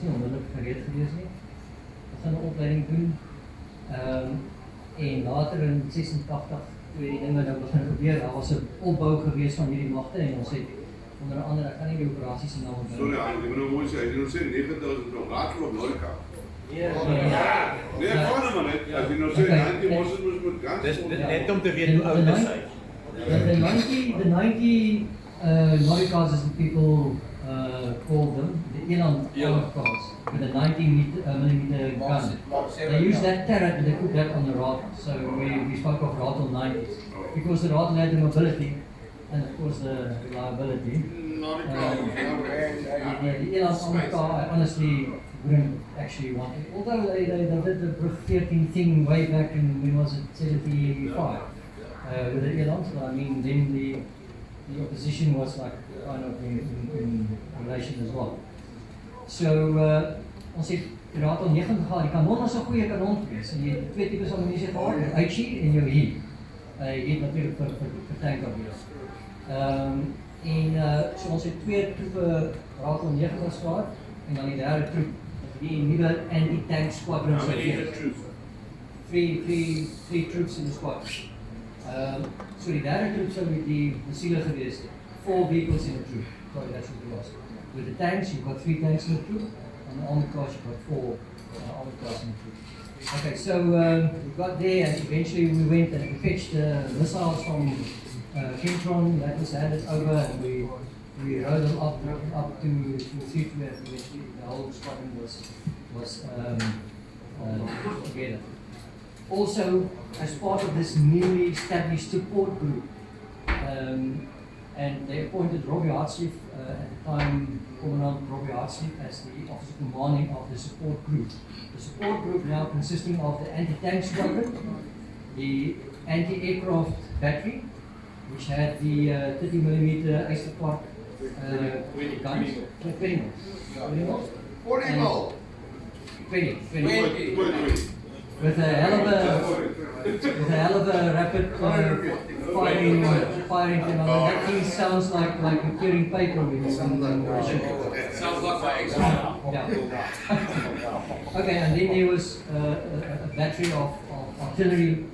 nie onmiddellik gereed gewees nie. Begin 'n opleiding doen. En later in 86, toe die dinge nou begin gebeur, daar was 'n opbou gewees van hierdie magte en ons het onder andere, ek kan nie die operasies se naam onthou. Sorry, ek moet nou mooi sê, jy nou sê 9000 nog later op Norika. Nee, van man net, as jy nou sê 90 ons moet gans. Dis net om te weet hoe oud is hy. The 90 Noricas, as the people called them, the Elan Noricas, with a 90mm gun. They used that turret and they put that on the Ratel. So we spoke of Ratel 90s because the Ratel had the mobility and of course the reliability. The Elan Noricas, I honestly wouldn't actually want it. Although they did the Brug 13 thing way back in, when was it, ZT3 with the Elans, but I mean then the opposition was like kind of in relation as well. So ons het die Ratel 90 gehad, die kanon was 'n goeie kanon geweest. En jy het twee tipes van ammunisie gehad, jou HE en jou HE. Jy het natuurlik vir tank gewees. So ons het twee troepe Ratel 90's gehad en dan die derde troep, die nuwe anti-tank squadron. How many troops? Three troops in the squad. So die derde troep sou die missiele gewees het. 4 vehicles in a troop. Sorry, that's what it was. With the tanks, you've got 3 tanks in a troop, and the armored cars, you've got 4 armored cars in a troop. Okay, so we got there, and eventually we went and we fetched missiles from Kentron that was handed over, and we rode them up to 3 and eventually the whole squadron was together. Also, as part of this newly established support group, and they appointed Robbie Hartsleaf, at the time Commandant Robbie Hartsleaf, as the officer commanding of the support group. The support group now consisting of the anti-tank squadron, the anti-aircraft battery, which had the 30mm Eisterpark guns, 20 mil. 40 mil. 20. With a hell of a rapid firing thing on it. That thing sounds like you're tearing paper with it. Sounds like my exam. Yeah. Okay, and then there was a battery of artillery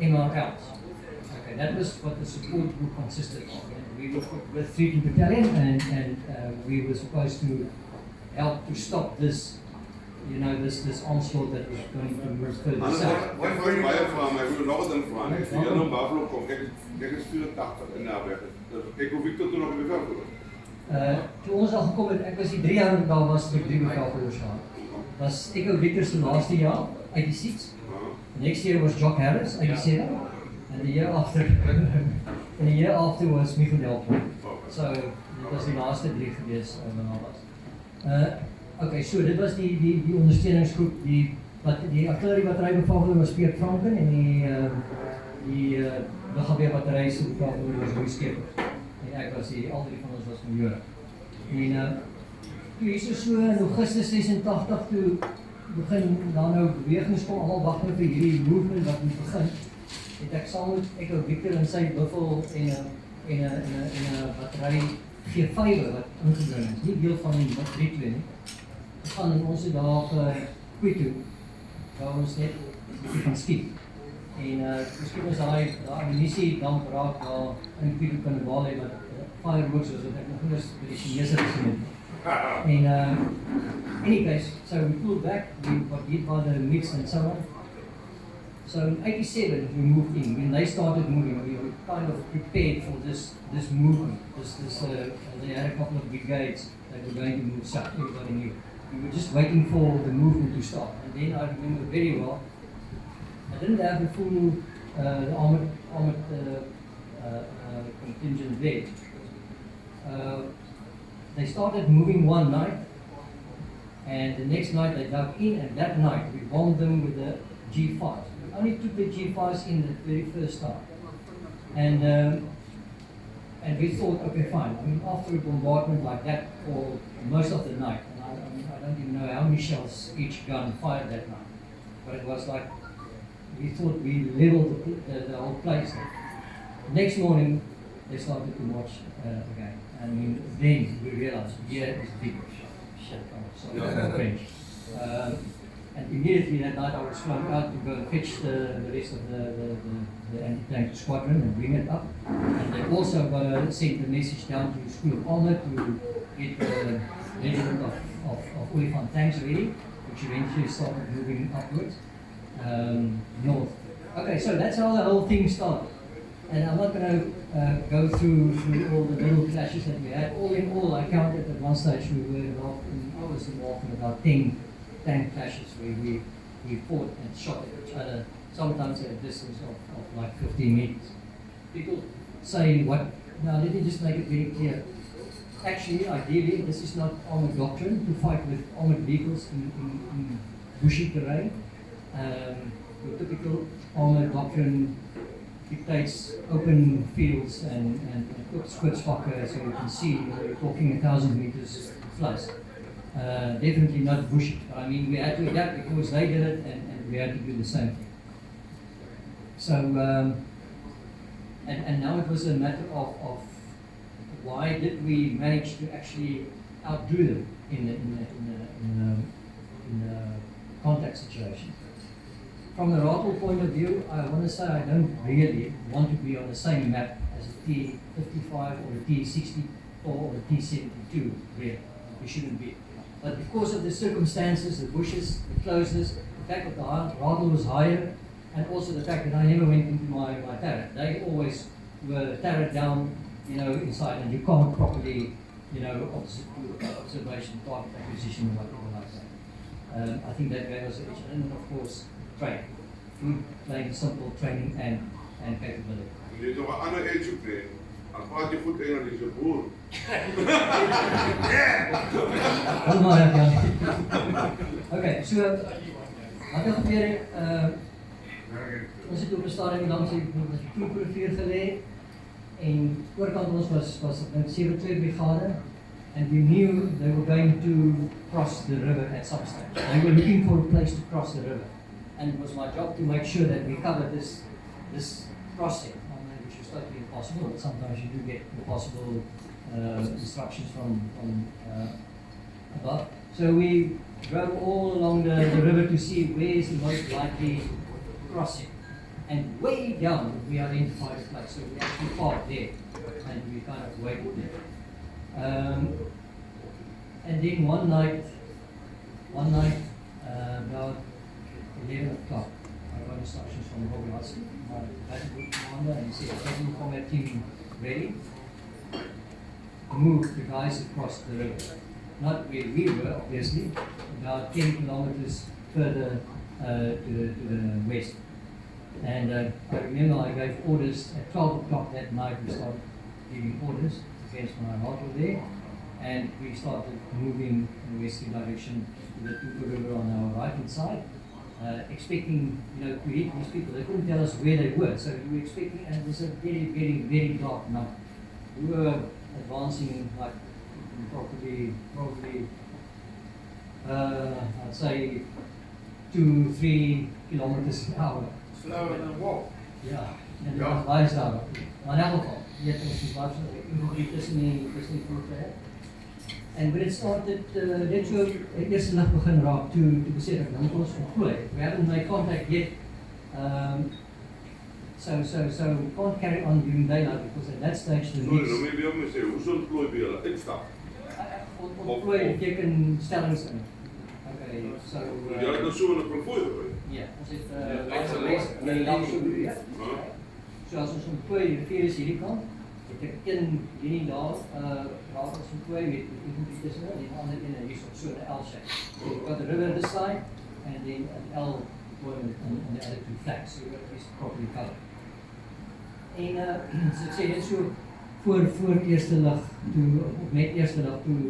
MRLs. Okay, that was what the support group consisted of. We were with 3 battalion and we were supposed to help to stop this, this onslaught that was going to move further south. Ek was baie van my, ek wil nog dan vra. Ek sien nou Buffalo kom. Ek is 84 in naweek. Ek hoef Victor toe nog in bevel te Toe ons al gekom het, ek was die 3 jaar in daar was vir 3 bevelvoerders gehad. Was ek ook Victor se laaste jaar, 86. The next year was Jock Harris, 87. And the year after was Michael Delport. So dit was die laaste 3 gewees wat daar was. Okay, so dit was die ondersteuningsgroep, die artillerie battery bevelvoerder was Piet Franken en die lugafweer se bevelvoerder was Louis Skeppers. En ek was al 3 van ons was majore. En toe so in Augustus 86 toe begin daar nou bewegings kom, almal wag nou vir hierdie movement wat moet begin. Het ek saam met Victor en sy buffel en 'n battery G5 wat ingebring is, nie deel van die 3-2 nie. En ons het daar op Quito, waar ons net gaan skiet. En miskien ons daai ammunisie dan raak daar in Quito kan behaal het wat fireworks was wat ek nog nie by die Chinese gesien het. En any case, so we pulled back, we got hit by the mix and so on. So in 87 we moved in. When they started moving, we were kind of prepared for this movement. They had a couple of brigades that were going to move south, everybody knew. We were just waiting for the movement to start. And then I remember very well, I didn't have the full the armored contingent there. They started moving one night, and the next night they dug in, and that night we bombed them with the G5s. We only took the G5s in the very first time. And we thought, okay, fine. I mean, after a bombardment like that for most of the night, and I don't even know how many shells each gun fired that night, but it was like, we thought we leveled the whole place. The next morning, they started to march again. I mean, then we realized, here is big shit, sorry, French. And immediately that night I was flown out to go and fetch the rest of the anti-tank squadron and bring it up. And they also sent a message down to School of Armour to get the regiment of Olifant tanks ready, which eventually started moving upwards, north. Okay, so that's how the whole thing started. And I'm not going to go through all the little clashes that we had. All in all, I counted at one stage I was involved in about 10 tank clashes where we fought and shot at each other, sometimes at a distance of like 15 meters. People say now let me just make it very clear. Actually, ideally, this is not armored doctrine to fight with armored vehicles in bushy terrain. The typical armored doctrine dictates open fields and squitsvakken, so you can see you're talking 1,000 meters plus. Definitely not bushy, but I mean we had to adapt because they did it and we had to do the same thing. So, and now it was a matter of why did we manage to actually outdo them in the contact situation. From the Rattle point of view, I want to say I don't really want to be on the same map as a T55 or a T64 or a T72, really. We shouldn't be. But because of the circumstances, the bushes, the closeness, the fact that the Rattle was higher, and also the fact that I never went into my turret. They always were turret down, inside, and you can't properly, observation, target acquisition, or whatever like that. I think that gave us an edge, and of course, training. Good, plain, simple training and capability. Je hebt nog een ander edge training. Dan praat je goed Engels, is je broer. Okay, so wat het gebeur ons het op 'n stadium langs die Kroeprivier gelê en oorkant ons was 'n ZT3 brigade, and we knew they were going to cross the river at some stage. They were looking for a place to cross the river, and it was my job to make sure that we covered this crossing, which was totally impossible, but sometimes you do get impossible instructions from above. So we drove all along the river to see where is the most likely crossing. And way down we identified a place, so we actually parked there and we kind of waited there. And then one night about 11 o'clock, I got instructions from Robbie Hudson, my battle commander, and he said, "Every combat team ready, move the guys across the river." Not where we were, obviously, about 10 kilometers further to the west. And I remember I gave orders at 12 o'clock that night. We started giving orders against my Rattle there, and we started moving in the westerly direction to the Tuka River on our right hand side, expecting to hit these people. They couldn't tell us where they were, so we were expecting, and it was a very, very, very dark night. We were advancing like probably I'd say 2-3 kilometers an hour. Slower than a walk. Ja, en dat was baie stadig. Maar in elk geval, jy het ons pas tussen die voertuie. And when it started, net so eerste lig begin raak, toe besef ek, nou moet ons ontplooi. We haven't made contact yet. So we can't carry on during daylight because at that stage the Sorry, dan moet je ook zeggen, hoe zo'n plooi bij jullie? Instap. Ontplooi beteken stellings in. Okay, so... Jy het nou so in 'n konvooi gery? Ja, ons het so as ons ontplooi, die rivier is hierdie kant, het ek een linie daar, waar ons ontplooi met infantry tussen, en die ander ene hier so in 'n L shape. So you've got the river this side, and then an L deployment on the other two flanks, so you've got this properly covered. En so ek sê net so, voor eerste lig toe, of met eerste lig toe,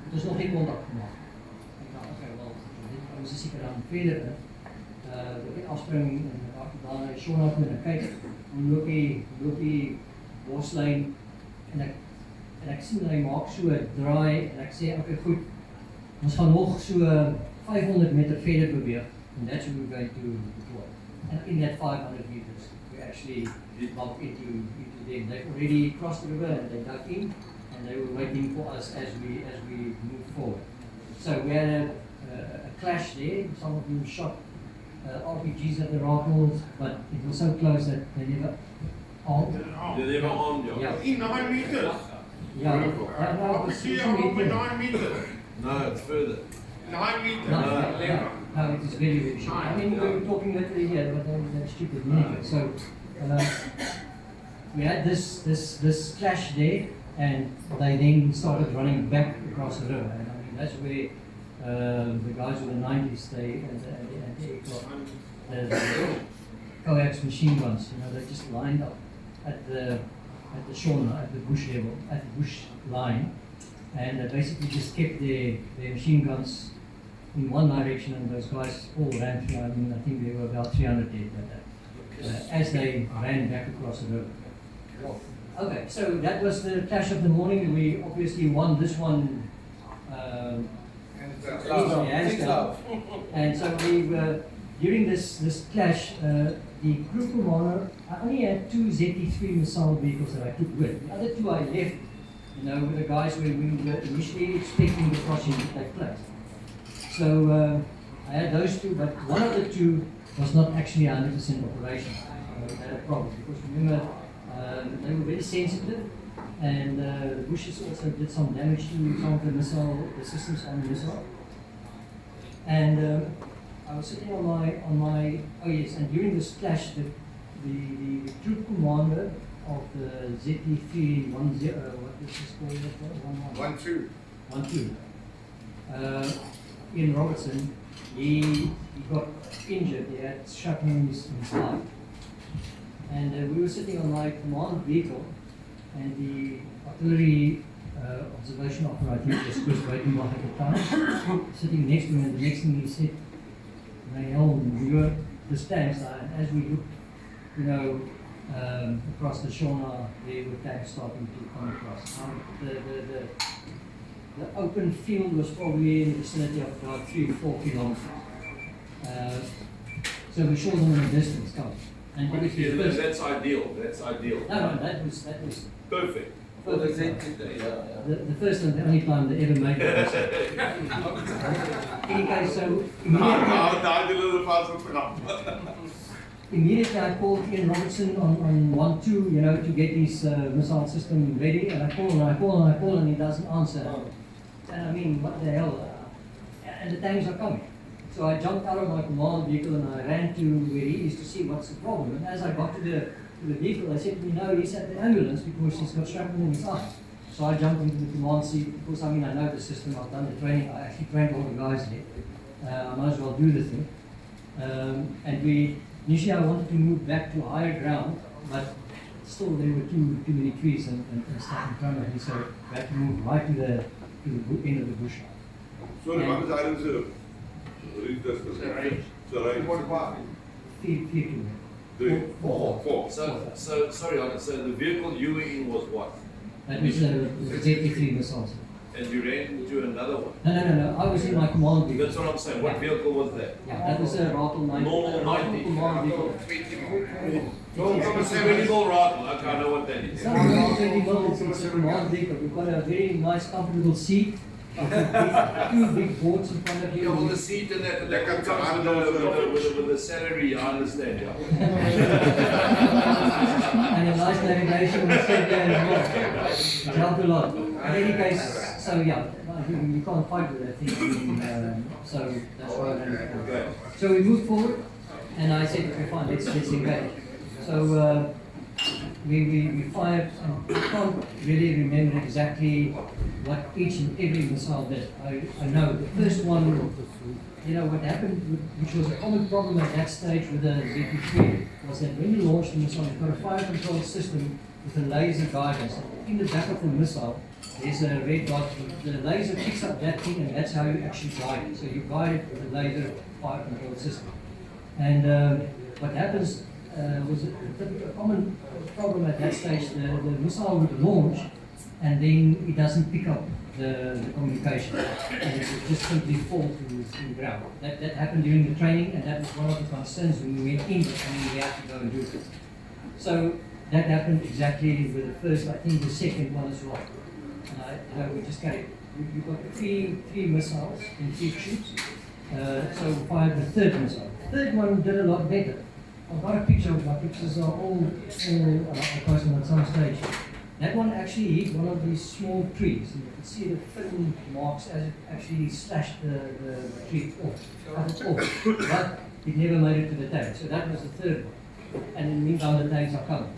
het ons nog geen kontak gemaak. Ek dacht, okay, wel, ons is seker dan verder in. Ek afspring en daar na Sean af en kyk, hoe loop die boslyn, en ek sien hy maak so draai, en ek sê, okay goed, ons gaan nog so 500 meter verder beweeg, and that's what we're going to deploy. And in that 500 meters, we actually bumped into them. They've already crossed the river and they dug in, and they were waiting for us as we moved forward. So we had a clash there. Some of them shot RPGs at the rifles, but it was so close that they never armed. They never armed you. Yeah. In 9 meters. Yeah. Beautiful. RPG over 9 meters. No, it's further. 9 meters. No, it is very, very short. I mean, we were talking literally here, but they're stupid anyway. So, we had this clash there, and they then started running back across the river. And I mean, that's where the guys with the 90s, the coax machine guns, you know, they just lined up at the Shauna, at the bush level, at the bush line, and they basically just kept their machine guns in one direction, and those guys all ran through. I mean, I think there were about 300 dead as they ran back across the river. Okay, so that was the clash of the morning. We obviously won this one. Hands down. And so we were, during this clash, the group commander, I only had 2 ZT3 missile vehicles that I took with. The other 2 I left, you know, with the guys where we were initially expecting the crossing to take place. So I had those 2, but one of the 2 was not actually 100% operational. They had a problem because remember, they were very sensitive, and the bushes also did some damage to some of the systems on the missile. And I was sitting on my oh yes, and during this clash, the troop commander of the ZT3 what is this called? 1-2. Ian Robertson, he got injured. He had shrapnel in his leg. And we were sitting on my command vehicle, and the artillery observation operator was just waiting by at the time, sitting next to me, and the next thing he said, we were the tanks, and as we looked, you know, across the Shauna, there were tanks starting to come across. The open field was probably in the vicinity of about 3 or 4 kilometers. So we saw them in the distance coming. And obviously That's ideal. That's ideal. No, that was Perfect. the first and the only time they ever made it. In any case, so immediately I called Ian Robertson on 1-2, you know, to get his missile system ready, and I call, and he doesn't answer. And I mean, what the hell? And the tanks are coming. So I jumped out of my command vehicle and I ran to where he is to see what's the problem. And as I got to the vehicle, I said to me, no, he's at the ambulance because he's got shrapnel in his eye. So I jumped into the command seat because I mean, I know the system, I've done the training, I actually trained all the guys there. I might as well do the thing. And initially I wanted to move back to higher ground, but still there were too many trees and stuff in front of me, so I had to move right to the end of the bush. Sorry, what is Iron Zero? Read this. So right. 4. So sorry, Hannes, so the vehicle you were in was what? That was the ZT3 missiles. And you ran into another one? No. I was in my command vehicle. That's what I'm saying. What vehicle was that? Yeah, that was a Ratel 90. Normal 90. Command vehicle. Normal rifle. Okay, I know what that is. It's not a 20 mil, it's a command vehicle. We've got a very nice, comfortable seat. 2 big boards in front of you. Yeah, well, the seat and that comes with the salary, I understand. Yeah. And a nice navigation will sit there as well. It helped a lot. In any case, so yeah, you can't fight with that thing. So that's why I ran it. So we moved forward, and I said, okay, fine, let's engage. So we fired, and I can't really remember exactly what each and every missile did. I know the first one, you know, what happened, which was a common problem at that stage with the ZT3, was that when you launch the missile, you've got a fire control system with a laser guidance. In the back of the missile, there's a red dot. The laser picks up that thing, and that's how you actually guide it. So you guide it with a laser fire control system. And what happens was a common problem at that stage. The missile would launch, and then it doesn't pick up the communication, and it would just simply fall to the ground. That happened during the training, and that was one of the concerns when we went in, but I mean, we had to go and do it. So that happened exactly with the first, I think the second one as well. We just carried You've got three missiles in 3 troops. So fired the third missile. The third one did a lot better. I've got a picture of my pictures are all I posted on some stage. That one actually hit one of these small trees. And you can see the thin marks as it actually slashed the tree off. Cut it off. But it never made it to the tank. So that was the third one. And in the meantime the tanks are coming.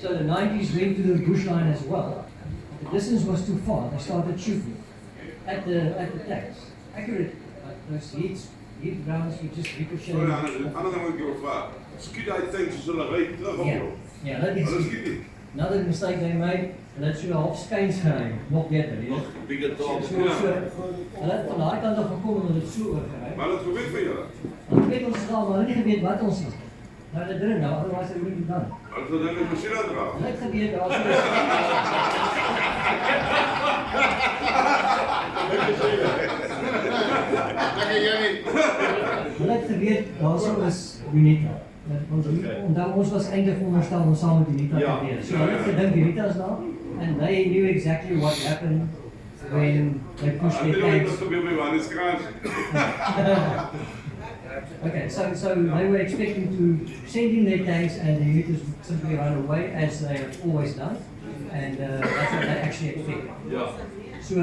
So the 90s went to the bush line as well. The distance was too far. They started shooting at the tanks. Accurate. But those hit rounds you just ricochet. Sorry, Hannes, ander ding wat ek jou vra. Skiet daai tanks as hulle ry terug op jou. Yeah, that is Hulle skiet nie. another mistake they made. Hulle het so half skuins gery, nog beter. Jy weet. Bigger dog. Hulle het van daai kant af gekom en hulle het so oorgery. Maar hulle het geweet van julle. Want weet ons al, maar hulle het nie geweet wat ons is. Nou dit dring nou, otherwise it wouldn't be done. Hulle het gedink die masjien uitdra. Hulle het geweet daar was hulle het geweet daar so is Unita. Onthou ons was eintlik veronderstel om saam met Unita te wees. So hulle het gedink Unita is daar and they knew exactly what happened when they pushed their tanks. Okay, so they were expecting to send in their tanks and the units would simply run away as they have always done, and that's what they actually expected. Ja. So,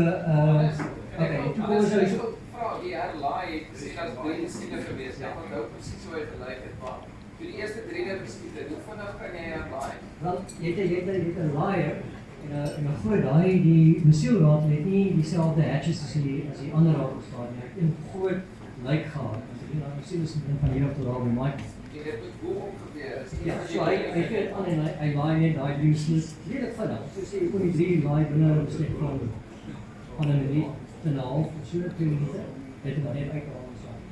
okay, toe kom ons nou so. Die herlaai het gesien as baie skiele geweest, ja, want nou presies hoe hy gelyk het, maar toe die eerste 3 net geskiet het, hoe vinnig kan jy herlaai? Wel, jy het 'n laaier en dan gooi daai die missielraad het nie dieselfde hatches as die ander raad bestaan nie. Hy het 'n groot lyk gehad. Jy sien ons van hier af tot daar by Mike. En dit moet hoe ongeveer is. Ja, so hy gee dit aan en hy laai net daai 3 missiels redelijk vinnig. So sê jy kon die 3 laai binne 'n bestek van 'n minuut en 'n half of so 2 minute. Dit het maar net uitgehaal.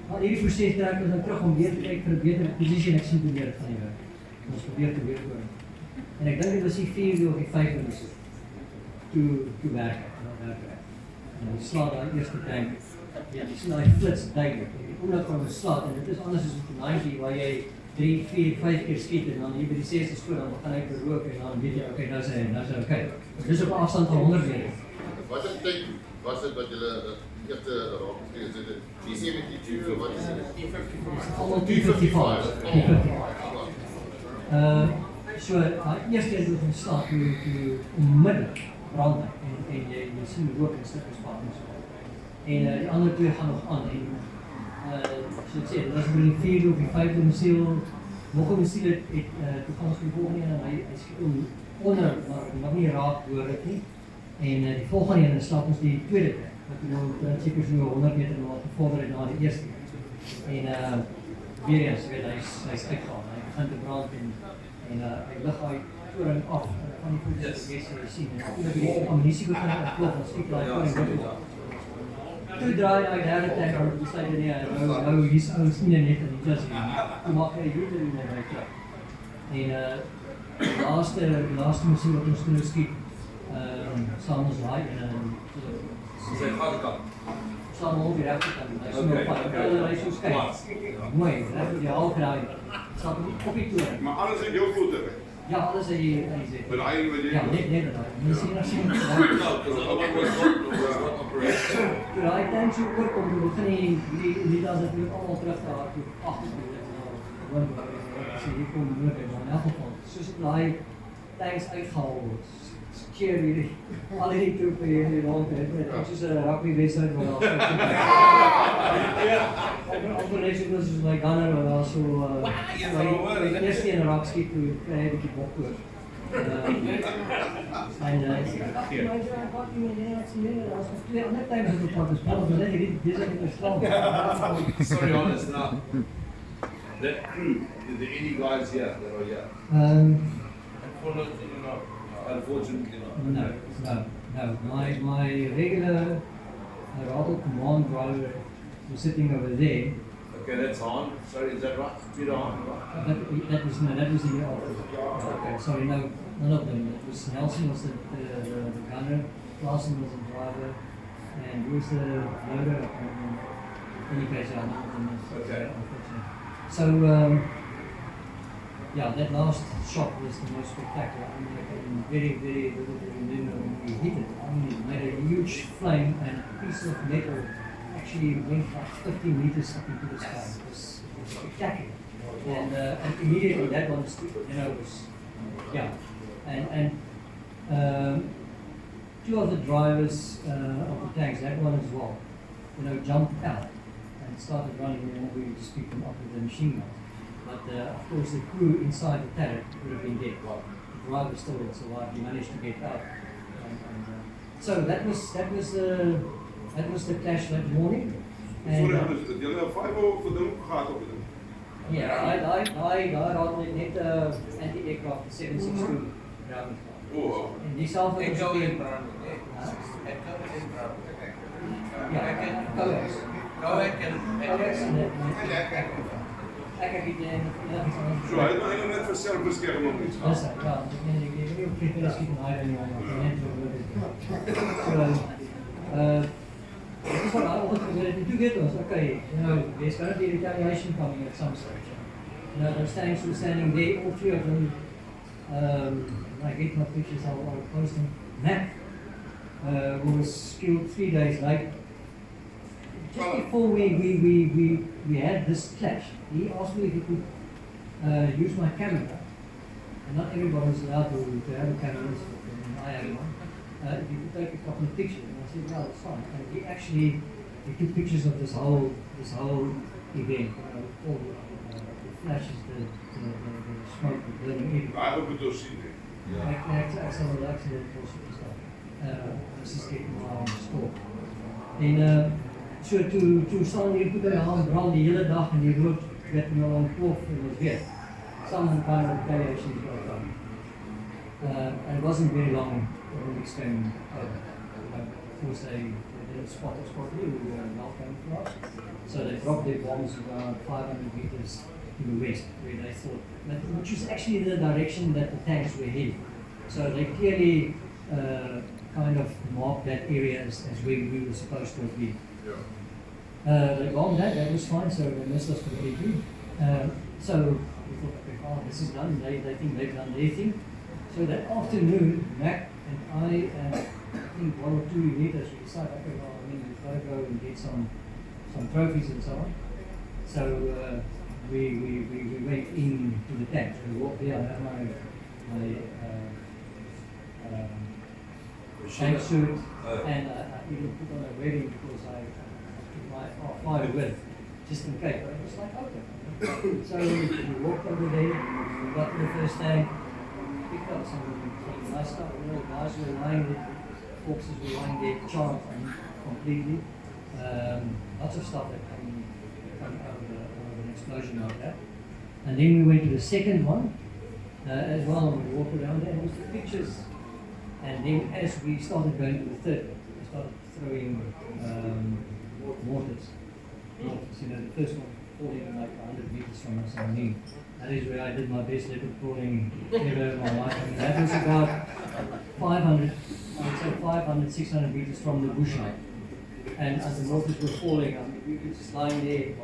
Maar hierdie proses trek ons nou terug om weer te kyk vir 'n beter posisie en ek sien probeer van die werk. Ons probeer te weer komen. En ek dink dit was die 4 of die 5 minute toe werk. En die slaat daai eerste tank. Ja, die sien daai flits duidelik. Die oomblik van 'n slaat en dit is anders as op die 90 waar jy 3, 4, 5 keer skiet en dan hier by die 6ste skoot dan gaan hy berook en dan weet jy okay, nou is hy okay. Dis op 'n afstand van 100 meter. Wat het tyd was dit wat julle eerste raak gekry het? Is dit die 72 of wat is dit? T55. Almal T55. So daai eerste keer toe ons slaat toe onmiddellik brand hy en jy sien rook en stukke spat en so. En die ander twee gaan nog aan en so ek sê, dit was by die 4de of die 5de missiel, nog 'n missiel het toe gaan ons die volgende en hy skiet hom onder, maar nog nie raak hoor dit nie. En die volgende een slaap ons die tweede tank, wat nou seker so 100 meter vorder het na die eerste. En weer eens, weet hy's uitgegaan, hy begin te brand en hy lig hy toring af van die voetjes wat jy sien. En toe die ammunisie begin ontplof, dan skiet hy toring op. Toe draai hy derde tank aan die besluit nee, nou hier's ouens nie net in die just hier. Toe maak hy die route in hy klap. En die laaste missiel wat ons toe skiet, saam ons laai en Sy gatkant. saam op die regterkant. Hy so op hy so skyn. Mooi, reg die half draai. Stap op die toer. Maar alles in jou voete. Ja, alles hy sê. Met daai wat jy Ja, net daai. Mens sien as jy No, because the other one was not operation. toe daai tank so oorkom, toe begin die dat dit almal terug te hard toe agter toe. Want sien hier kom nooit in elk geval. Soos dit daai tanks uitgehaal word. Keer hierdie al die troepe hier in die rond het. Dit is soos 'n rugby wedstryd waar daar op net soos my gunner waar daar so die eerste een raak skiet toe kry hy 'n bietjie bok oor. En twee ander times op die pad is wel net hierdie besig om te slaan. Sorry, Hannes, now. That crew, is there any guys here that are here? Unfortunately not. No. My regular rattle command driver was sitting over there. Okay, that's Han. Sorry, is that right? Peter Han, right? That was the year after. Okay, sorry, no, none of them. It was Nelson was the gunner, Larson was the driver, and who was the loader? Any case, I don't know. Okay. So yeah, that last shot was the most spectacular. I mean, I can very, very little remember when we hit it. I mean, it made a huge flame and a piece of metal actually went like 50 meters up into the sky. It was spectacular. And immediately that one, was, yeah. And two of the drivers of the tanks, that one as well, jumped out and started running, we just picked them up with the machine guns. But of course the crew inside the turret would have been dead. The driver still survived, he managed to get out. So that was the clash that morning. And, Sorry, Hannes, het jullie al 5 uur voor them gehad op het? yeah, I had net anti-aircraft 762 ground. Oh, En die self was Echo ook in brand, nee. Echo in brand. ja, coax. Coax En ek het die so hy het nou net vir selfbeskerming iets Dis gehad. ja, ek weet nie of jy dit skiet en hy dan nie net this is what I always consider to get us. Okay, there's going to be retaliation coming at some stage. Those tanks were standing there, all three of them. I get my pictures, I'll post them. Mac was killed 3 days later. Just before we had this clash, he asked me if he could use my camera. And not everybody was allowed to have a camera, and I had one. If you could take a couple of pictures, and I said, yeah, that's fine. And he took pictures of this whole event, all the flashes, the smoke, the burning everything. Daar heb ik het doorzien. Ek sal wel accident was gestaan. Dis is net maar stop. En so toe staan hier goed aan hand brand die hele dag en die rook werd nou ontplof en was weer. Some kind of retaliation going on. And it wasn't very long when we came of course they didn't spot us properly, we were not going for us. So they dropped their bombs about 500 meters to the west, where they thought, which was actually the direction that the tanks were heading. So they clearly kind of marked that area as where we were supposed to be. They bombed that was fine, so they missed us completely. So we thought, okay, this is done, they think they've done their thing. So that afternoon, Mac and I think 1 or 2 meters, we decided, okay, well, I mean, we've got to go and get some trophies and so on. So we went into the tank. We walked there, I had my tank suit, and I even put on a wedding because I took my R5 with, just in case. But it was like, okay. So we walked over there, we got to the first tank, picked up some nice stuff. Guys were lying there, corpses were lying there, charred completely. Lots of stuff that came out of an explosion like that. And then we went to the second one as well, and we walked around there and it was the pictures. And then as we started going to the third, we started throwing mortars. The first one falling like 100 meters from us on me. That is where I did my best leopard crawling ever in my life. I mean, that was about 500, 600 meters from the bush line. And as the mortars were falling, I mean, we were just lying there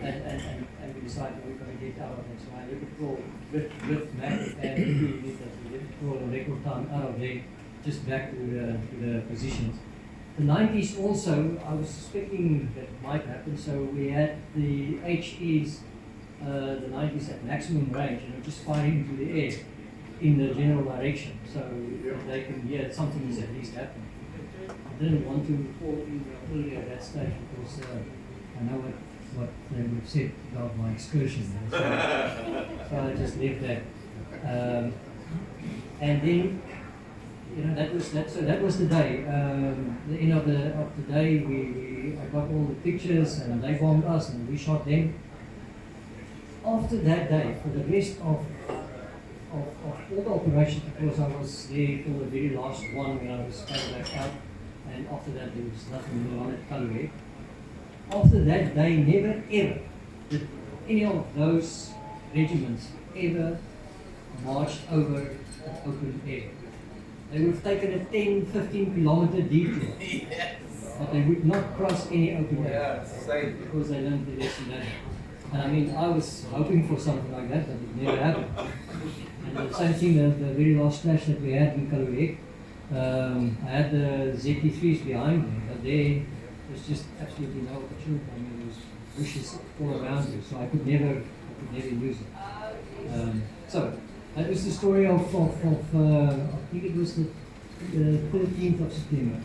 and we decided we were going to get out of it. So I leopard crawled with Mac and we leopard crawled in record time out of there, just back to the positions. The 90s also, I was suspecting that might happen, so we had the HEs, the 90s at maximum range, just firing into the air in the general direction, so they can hear something is at least happening. I didn't want to fall in earlier at that stage because I know what they would have said about my excursion. So I just left that. And then, that was the day. The end of the day, I got all the pictures and they bombed us and we shot them. After that day, for the rest of all the operations, because I was there for the very last one when I was coming back out, and after that there was nothing more on at Kalwe. After that day, never ever did any of those regiments ever marched over an open air. They would have taken a 10-15 kilometer detour, but they would not cross any open air because they learned the lesson that. And I mean, I was hoping for something like that, but it never happened. And the same thing, the very last clash that we had in Kaluek, I had the ZT3s behind me, but there was just absolutely no opportunity. I mean, there was bushes all around me, so I could never use it. So that was the story of I think it was the 13th of September,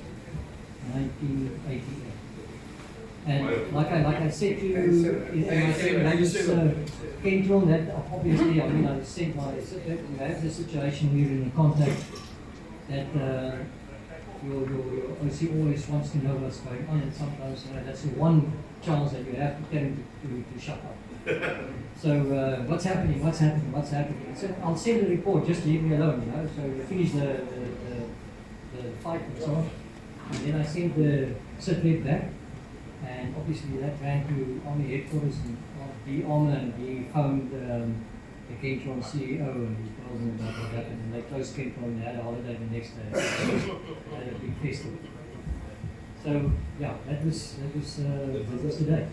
1988. And like I said to you in my previous Kenton, that obviously, I mean, I said we have the situation here in the contact that your OC always wants to know what's going on, and sometimes that's the one chance that you have to tell him to shut up. So what's happening? So I'll send a report, just leave me alone, you know. So we finish the fight and so on, and then I sent the ZT3 back. And obviously that ran to Army headquarters and the armor, and he phoned the Kentron CEO and he told them about what happened, and they closed Kentron and they had a holiday the next day. They had a big festival. So yeah, that was today.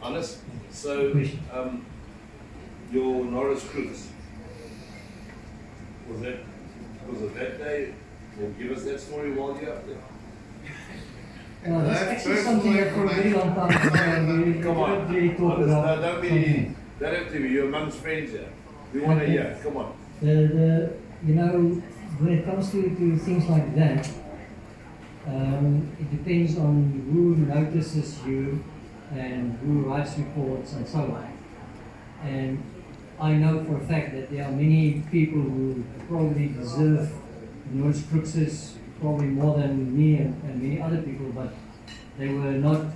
Hannes, so your Norris Crooks, was it that day? Well, give us that story while you're up there. That's actually something that for a very long time we Come on. don't really talk Hannes, about. no, don't be, don't have to be, you're amongst friends here. We want to hear, come on. You know, when it comes to things like that, it depends on who notices you and who writes reports and so on. And I know for a fact that there are many people who probably deserve Norris Crookses probably more than me and many other people, but they were not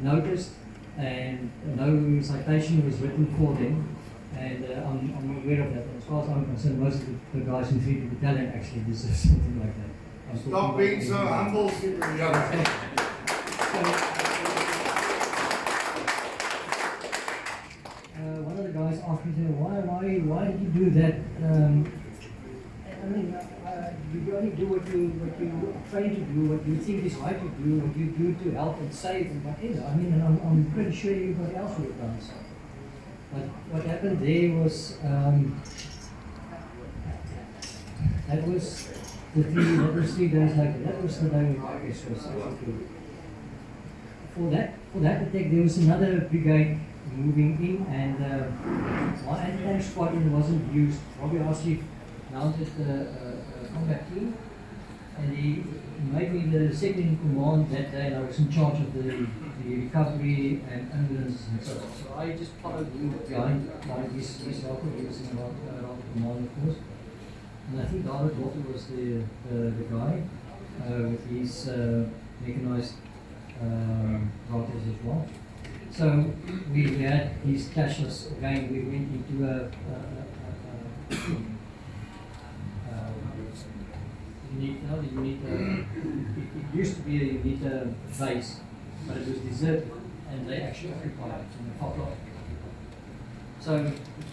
noticed and no citation was written for them, and I'm aware of that. And as far as I'm concerned, most of the guys in 3 Battalion actually deserve something like that. Stop being so humble, Super Young. One of the guys asked me, why did you do that? I mean, you only do what you are trained to do, what you think is right to do, what you do to help and save and whatever. I mean, and I'm pretty sure everybody else would have done so. But what happened there was, that was 3 days later. That was the day when Marcus was executed. For that attack, there was another brigade moving in, and my anti-tank squadron wasn't used. Robbie Archie mounted the combat team, and he made me the second in command that day, and I was in charge of the recovery and ambulance and so on. So I just followed him behind his Walter. He was in Robert command, of course. And I think David Walter was the guy with his mechanized routers as well. So we had these clashes again. We went into it used to be a unit base, but it was deserted, and they actually occupied it from the top line. So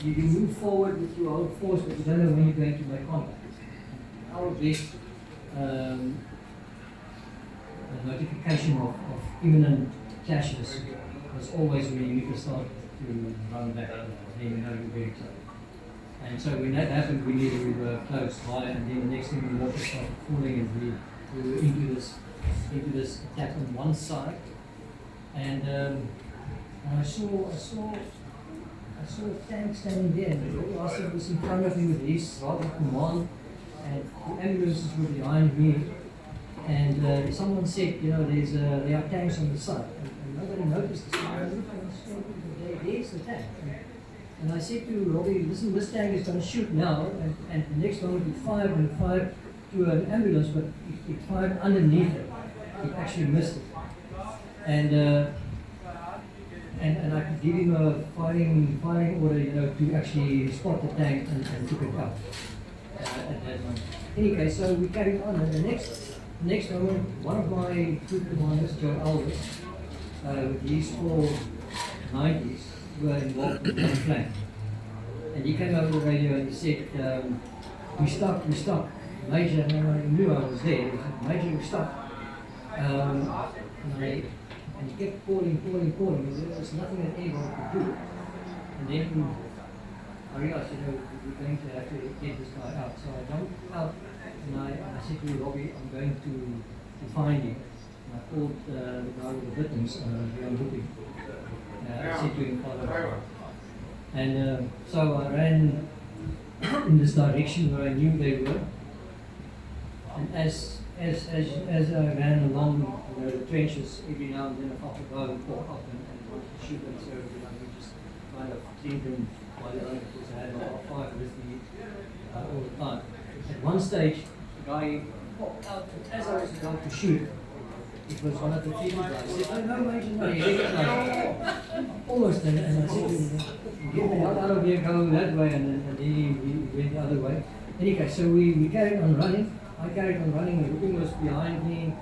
you move forward with your whole force, but you don't know when you're going to make contact. Our best notification of imminent clashes was always when you need to start to run back, then you know you're very close. And so when that happened, we knew we were close by, and then the next thing we water started falling, and we were into this attack on one side, and I saw a tank standing there, and the officer was in front of me with his rod of command, and the ambulances were behind me, and someone said, you know, there are tanks on the side, and nobody noticed this. And I looked and I saw, there's the tank. And I said to Robbie, listen, this tank is going to shoot now, and the next moment it fired to an ambulance, but it fired underneath it. It actually missed it. And I could give him a firing order, you know, to actually spot the tank and took it out at that moment. In any case, so we carried on, and the next moment, one of my troop commanders, Joe Alves, with his 4 90s, were involved in one flank. And he came over the radio and he said, we stuck. Major, and I knew I was there. He said, Major, we stuck. And he kept calling. There was nothing that anybody could do. And then I realized, we're going to have to get this guy out. So I jumped out and I said to Robbie, I'm going to find him. And I called the guy with the buttons, I'm looking. I said to him, follow. And so I ran in this direction where I knew they were. And as I ran along the trenches, every now and then a couple of guys would pop up and shoot them. So we just kind of cleaned them by the own, because I had about 5 with me all the time. At one stage, the guy popped out, and as I was about to shoot, it was one of the people guys. He said, "Oh no, Major, no, he recognized almost." And I said to him, "Get the hell out of here, go that way," and then he went the other way. Anyway, so we carried on running. I carried on running, the looking was behind me,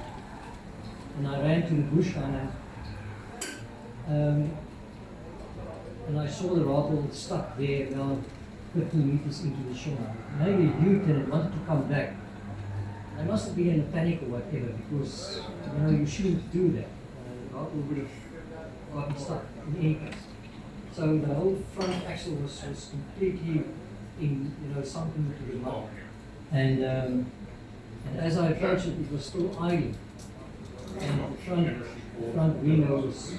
and I ran to the bush and I saw the rattle stuck there about 15 meters into the shore. Maybe a lieutenant wanted to come back. I must have been in a panic or whatever, because you shouldn't do that. The rattle would have gotten stuck in any case. So the whole front axle was completely sunken into the mud. And as I approached it, it was still idling. And the front window was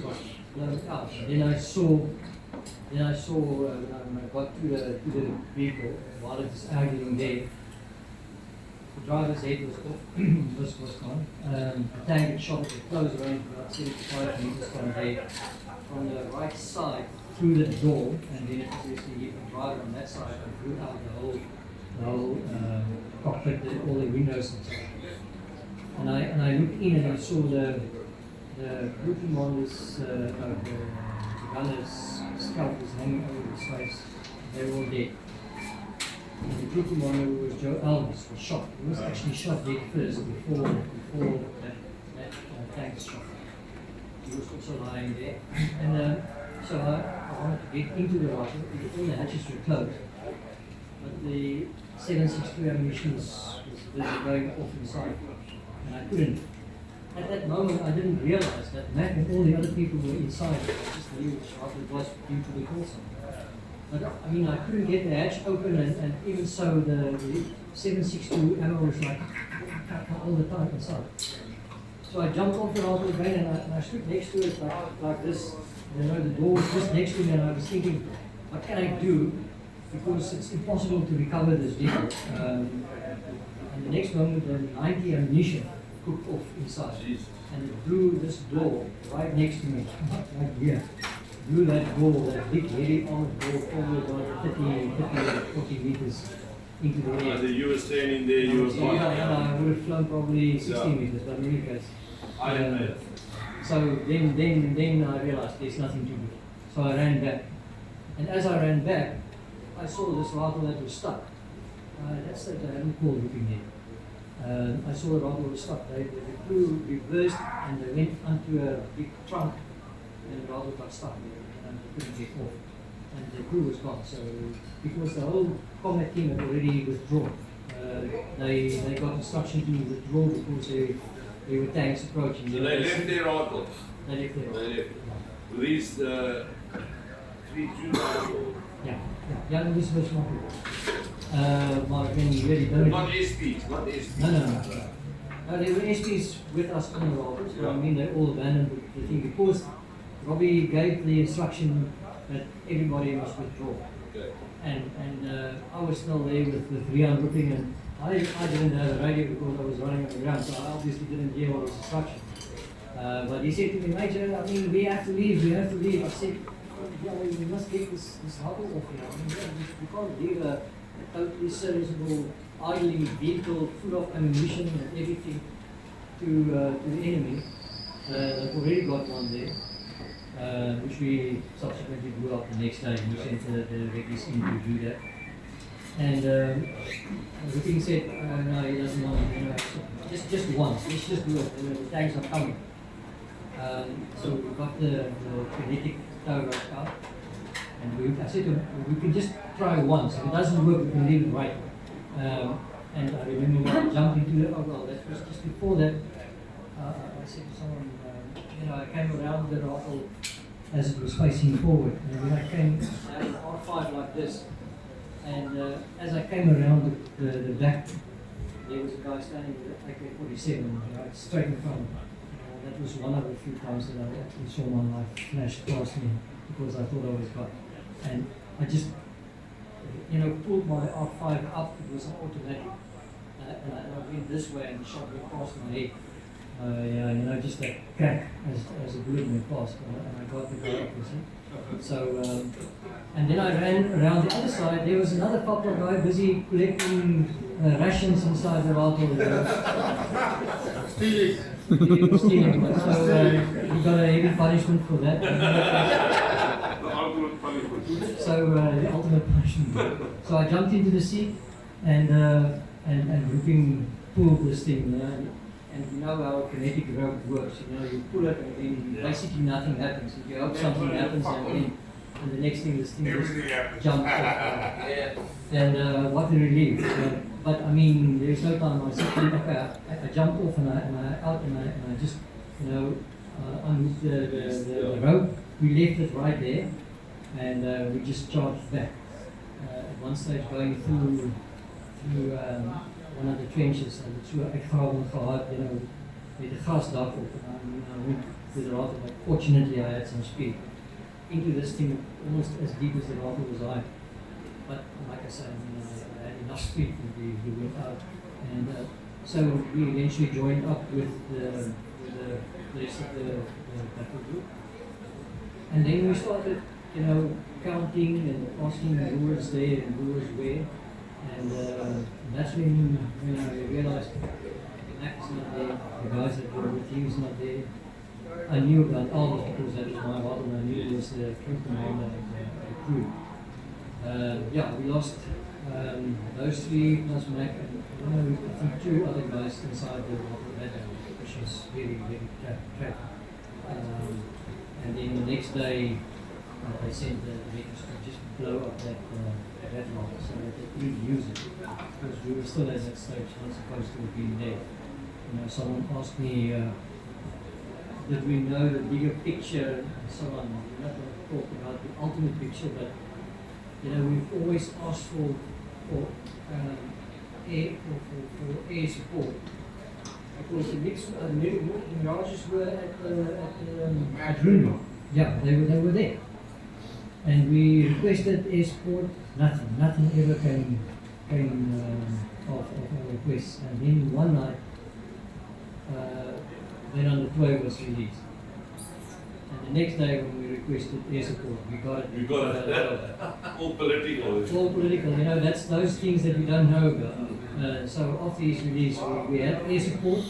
blown out. Then I saw when I got to the vehicle, while it was idling there, the driver's head was gone. The tank had shot at the close range about 75 meters from there, from the right side through the door, and then obviously the driver on that side and blew out the whole cockpit, all the windows and so on. And I looked in and I saw the crew commander's, the gunner's scalp was hanging over his face. They were all dead. And the crew commander, who was Joe Elvis, was shot. He was actually shot dead first before that tank was shot. He was also lying there. And so I wanted to get into the rifle. All the hatches were closed. But the 7.62 ammunition was busy going off inside, and I couldn't. At that moment, I didn't realize that Mac and all the other people were inside. I just knew which rifle it was due to the call sign. But I couldn't get the hatch open, and even so, the 7.62 ammo was like all the time inside. So I jumped off the rifle again, and I stood next to it like this. The door was just next to me, and I was thinking, what can I do? Because it's impossible to recover this vehicle. And the next moment, the 90 ammunition cooked off inside. And it blew this door right next to me, right here. Blew that door, that big heavy armored door, probably about 30, 40 meters into the air. And you were standing there, you were gone. Yeah, I would have flown probably 60 meters, but in any case. I didn't know. So then I realized there's nothing to do. So I ran back. And as I ran back, I saw this rifle that was stuck. That's that I haven't called looking there. I saw the rifle was stuck. The crew reversed and they went onto a big trunk, and the rifle got stuck there and they couldn't get off. And the crew was gone. So because the whole combat team had already withdrawn, they got instruction to withdraw because there were tanks approaching. So they left their rifle. They left their rifle. They left. Were these 3 rifles? Yeah, this was not Mark, when you really don't. Not SPs, not SPs. No, there were SPs with us on the rifles, but I mean they all abandoned the thing because Robbie gave the instruction that everybody must withdraw. Okay. And I was still there with Rian looking, and I didn't have a radio because I was running on the ground, so I obviously didn't hear all his instructions. But he said to me, Major, we have to leave. I said, yeah, we must get this rifle off here. We can't leave a totally serviceable, idling vehicle full of ammunition and everything to the enemy. They've already got one there, which we subsequently blew up the next day. We sent the reckless in to do that. And the king said, no, he doesn't want it. Just once. Let's just do it. The tanks are coming. So we got the kinetic tow rope out. And I said to him, we can just try once. If it doesn't work, we can leave it right. And I remember I jumped into it. Oh, well, that was just before that. I said to someone, I came around the rifle as it was facing forward. And when I came, I had an R5 like this, and as I came around the back, there was a guy standing with an AK-47 right straight in front of me. That was one of the few times that I actually saw my life flash past me because I thought I was God. And I just, pulled my R5 up. It was an automatic. And I went this way and the shot went past my head. Just that crack as a bullet went past. And I got the guy, you see. So, and then I ran around the other side. There was another couple of guy busy collecting rations inside the rifle. Stealing. Stealing. So he got a heavy punishment for that. The ultimate punishment. So the ultimate punishment. So I jumped into the seat and ripping pulled this thing. And you know how a kinetic rope works. You pull it and then basically nothing happens. You hope something happens and the next thing this thing just jumps off. And what a relief. But I mean, there's no time. I said, okay, I jumped off and I just, unhooked the rope. We left it right there, and we just charged back. At one stage, going through one of the trenches, and it's uitgegraven gehad, met the gas dak op. And I went to the rifle, but fortunately I had some speed. Into this thing almost as deep as the rifle was high. But like I said, I had enough speed to be went out. And so we eventually joined up with the rest of the battle group. And then we started, counting and asking who was there and who was where. And that's when I realized Mac is not there, the guys that were with you is not there. I knew about all this because that was my role, and I knew it was the crew commander and the crew. We lost those three plus Mac and I think two other guys inside the water, which was very, very tragic. And then the next day, they sent the veterans to just blow up that rock so that they couldn't use it because we were still at that stage, not supposed to have been there. Someone asked me, did we know the bigger picture and so on? We're not going to talk about the ultimate picture, but we've always asked for air support. Because the mirages were at Runo. Yeah, they were there. And we requested air support, nothing ever came of our requests. And then one night, then on the 12 was released. And the next day when we requested air support, we got it. You got it. All political. It's all political, that's those things that we don't know about. So after his release, we had air support.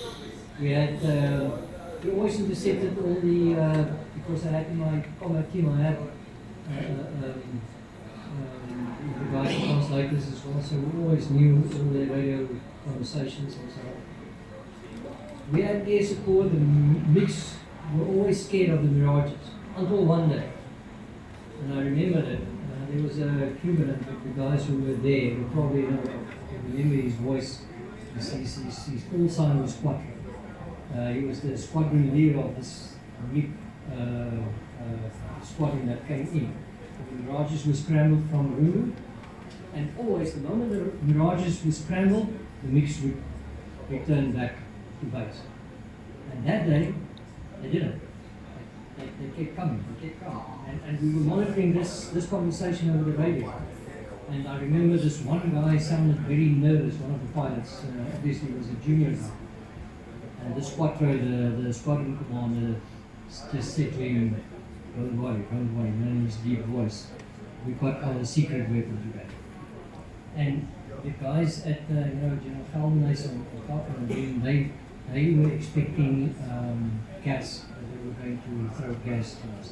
We had, we always intercepted all the, because I had in my combat team, I had the guys and translators as well, so we always knew all their radio conversations and so on. We had air support, the mix were always scared of the mirages, until one day. And I remember that there was a Cuban, the guys who were there, who probably remember his voice. His call sign was Quattro. He was the squadron leader of this big squadron that came in. The mirages were scrambled from Rulu, and always the moment the mirages were scrambled, the mix would return back to base. And that day, they didn't. They kept coming, and we were monitoring this conversation over the radio. And I remember this one guy sounded very nervous, one of the pilots, obviously was a junior guy. And the squadron commander just said to him, don't worry, in his deep voice. We've got our secret weapon today. And the guys at General Geldenhuis and they were expecting gas. They were going to throw gas to us.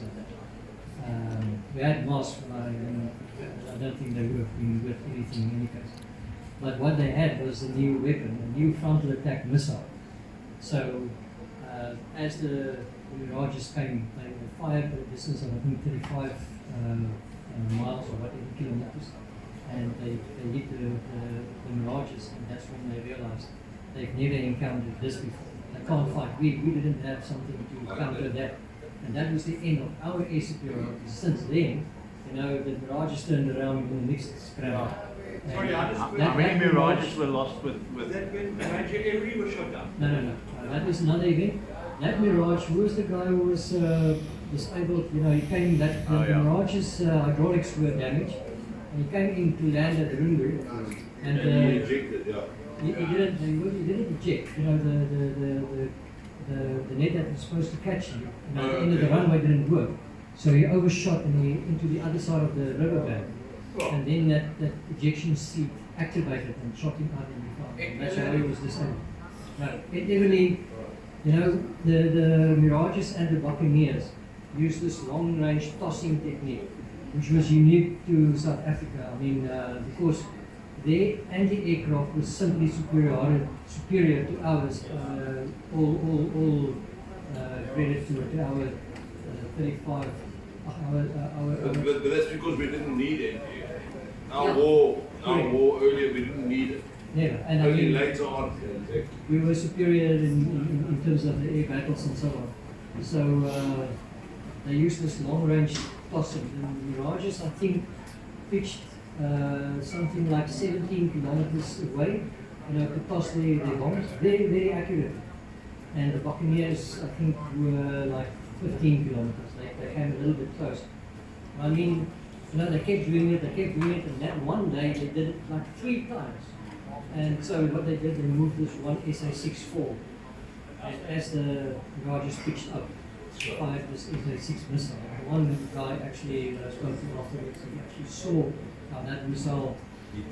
We had masks, but I don't think they would have been with anything in any case. But what they had was a new weapon, a new frontal attack missile. So as the mirages came, they were fired at a distance of I think 35 miles or whatever kilometers, and they hit the mirages, and that's when they realized they've never encountered this before. They can't fight. We didn't have something to counter that And that was the end of our air superiority. Since then, you know, the Mirages turned around in the next scramble. Sorry, How many Mirages were lost with That when Major Avery was shot down. No. That was another event. That Mirage, who was the guy who was disabled? You know, he came, the Mirage's hydraulics were damaged. And he came in to land at Rundu. And he ejected, yeah. he didn't eject. You know, the net that was supposed to catch him, you know, at the end of the runway didn't work. So he overshot into the other side of the riverbank. And then that ejection seat activated and shot him out in the car. And that's how he was disabled. No, it really, you know, the Mirages and the Buccaneers used this long-range tossing technique, which was unique to South Africa. I mean, because their anti-aircraft was simply superior to ours. All credit to our 35. But that's because we didn't need it. Our Yeah. war earlier, we didn't need it. Never. And I Only mean, later on. we were superior in terms of the air battles and so on. So they used this long-range tossing. The Mirages, I think, pitched something like 17 kilometers away, you know, to toss their bombs, very, very accurate. And the Buccaneers, I think, were like 15 kilometers. They came a little bit close. I mean, you know, they kept doing it, and that one day they did it like 3 times. And so what they did, they moved this one SA-64. And as the Mirages pitched up, fired this SA-6 missile. And one guy actually spoke to afterwards, he actually saw how that missile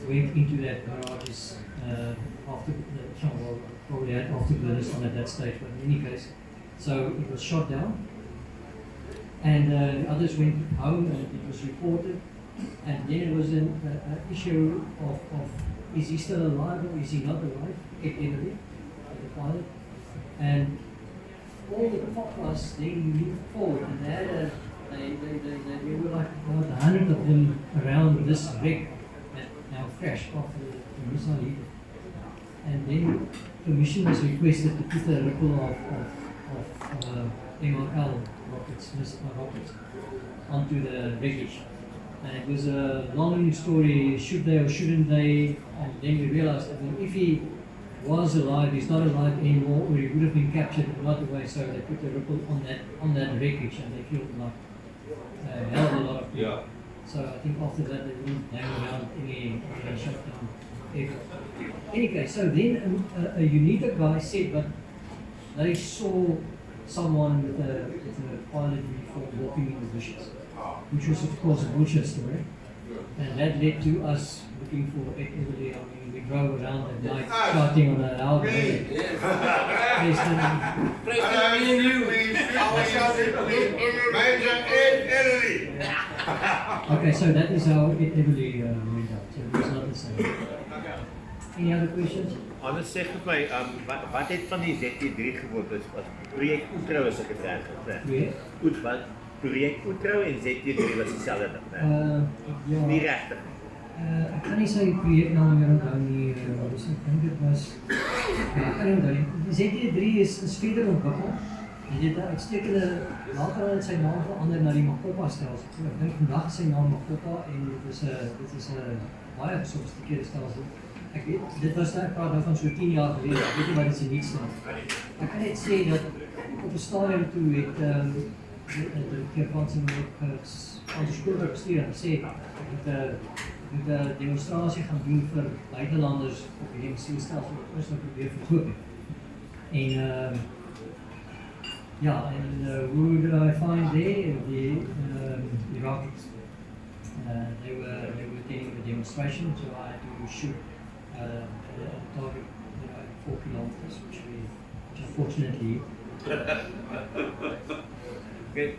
went into that Mirages probably had afterburners on at that stage, but in any case, so it was shot down. And the others went home and it was reported. And then it was an issue of is he still alive or is he not alive? Kept Emily, the pilot. And all the forecasts then moved forward and they had there were like about 100 of them around this wreck that now crashed after the missile hit. And then permission was requested to put a ripple of MRL rockets onto the wreckage. And it was a long story, should they or shouldn't they? And then we realized that if he was alive, he's not alive anymore, or he would have been captured another way. So they put a ripple on that wreckage, and they killed like a hell of a lot of people. Yeah. So I think after that they wouldn't hang around any shutdown aircraft. Anyway, so then a UNITA guy said, but they saw someone with a pilot uniform walking in the bushes, which was of course a bullshit story. And that led to us looking for Ed Everly. I mean, we drove around at night shouting on a loud radio. Okay, so that is how Ed Everly went out. So it was not the same. Any other questions? Hannes, sê vir my, wat het van die ZT3 geword as projek Oetrou as ek het reg gekry? Projek Oetrou en ZT3 was dieselfde ding, né? Ja. Nie regtig. Ek kan nie sy projeknaam meer onthou nie, dus ek dink dit was, ek kan nie onthou nie. Die ZT3 is verder ontwikkel. Jy het 'n uitstekende, later het sy naam verander na die Makopa stelsel. Ek dink vandag is sy naam Makopa en dit is 'n baie gesofistikeerde stelsel. Ek weet, dit was daar praat nou van so 10 jaar gelede. Ek weet nie wat dit se nuutste is. Ek kan net sê dat op 'n stadium toe het de Japanse skoolwerk bestuur en gesê ek moet 'n demonstrasie gaan doen vir buitelanders op die missielstelsel wat ons nou probeer verkoop het. En ja, and who did I find there? The Iraqis. They were attending the demonstration, so I had to shoot a target, 4 kilometers, which unfortunately. Okay.